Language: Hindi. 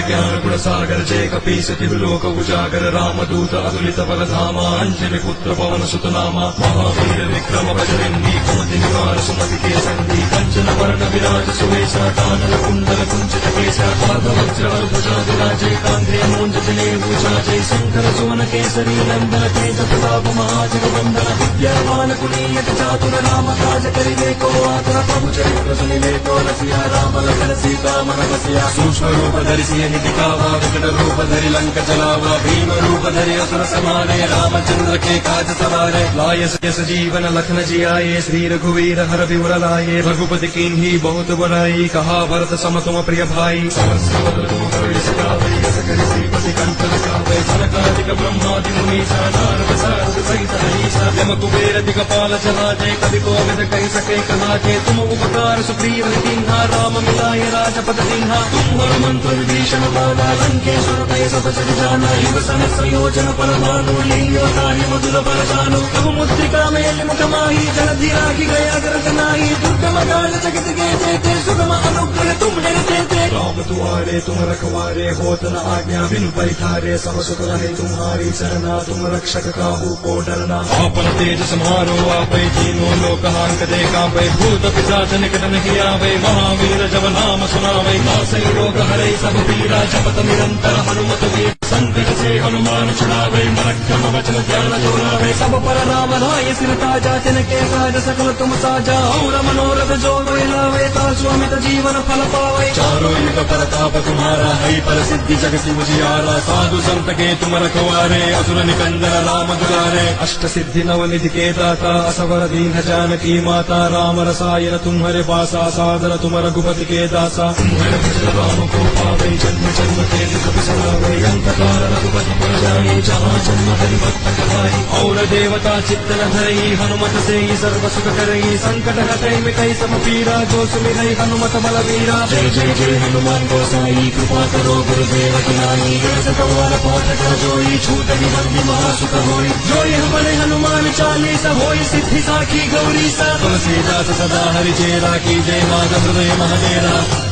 ज्ञान गुण सागर जय कपीस लोक उजागर रामदूत अतुलित बलधामा अंजनी पुत्र पवन सुत नामा महावीर विक्रम बजरंगी कुमति निवार सुमति के संगी कंचन वर्ण विराज सुवेश कानन कुंडल कुंचित केश वज्र भुजा विराजे कांधे मूंज जनेऊ जय शंकर सुवन केसरी नंदन तेज प्रताप महाजगवंदन विद्यावान कुलीयत चातुर राम काज करिवे को आतुर प्रभु चरित्र सुनिवे को रसिया राम लखन सीता मन बसिया सूक्ष्म रूप धरि सियहि दिखावा विकट रूप धरि लंक जलावा भीम रूप धरि असुर समारे रामचंद्र के काज सवारे लाय जीवन लखन जियाए श्री रघुवीर हर विवर लाए रघुपति कीन्ही बहुत बड़ाई कहा भरत सम तुम प्रिय भाई सनकादिक ब्रह्मादि मुनीसा नारद सारद सहित हरीसा यम कुबेर दिगपाल चलाजे कवि कोविद कहि सके कहाजे तुम उपकार सुग्रीव दीन्हा राम मिलाए राजपद दीन्हा तुम हनुमंत विभीषण माना लंकेश्वर कय सब जग जाना युग सहस्र योजन परमाणु लील्यो कार्य मधुर बलदानु प्रभु मुद्रिका मेल मुख माही जलधि राखी गया गर्ग नाही दुर्गम काल जगत के जेते सुगम अनुग्रह तुम देते राम तुम्हारे तुम रखवारे होत न आज्ञा बिनु परिठारे सब सुख रहे तुम्हारी शरणा तुम रक्षक काहू को डरना आपन तेज समारो आपै तीनों लोक हांक दे कांपै भूत पिशाच निकट नहीं आवे महावीर जब नाम सुनावे नासै रोग हरै सब पीरा जपत निरंतर हनुमत वीर संकट से हनुमान छुड़ावे मरक्रम वचन ध्यान जोड़ावे सब पर राम राय सिर ताजा तिनके काज सकल तुम साजा और मनोरथ जो लावे तासु अमित जीवन फल पावे चारों युग परताप तुम्हारा है पर सिद्धि जग शिव जियारा साधु संत के तुम रखवारे असुर निकंदन राम दुलारे अष्ट सिद्धि नवनिधि के दाता असवर दीन जानकी माता राम रसायन तुम्हारे पासा सादर तुम रघुपति के दासा तुम्हारे भजन राम को पावे जन्म जन्म के दुख बिसरावे अंतकाल रघुपति पर जाए जहाँ जन्म हरि भक्त कहाई और देवता चित्त न धरई हनुमत से ही सर्व सुख करई संकट हटई मिटई सब पीरा जो सुमिरई हनुमत बलवीरा जय जय जय हनुमान गोसाई कृपा करो गुरुदेव की नाई सतवार पाठ कर जोई छूट निबंधि महासुख होई जोई बड़े हनुमान चालीसा होई सिद्धि साखी गौरी सा तुलसीदास सदा हरि चेरा की जय माधव हृदय महादेरा।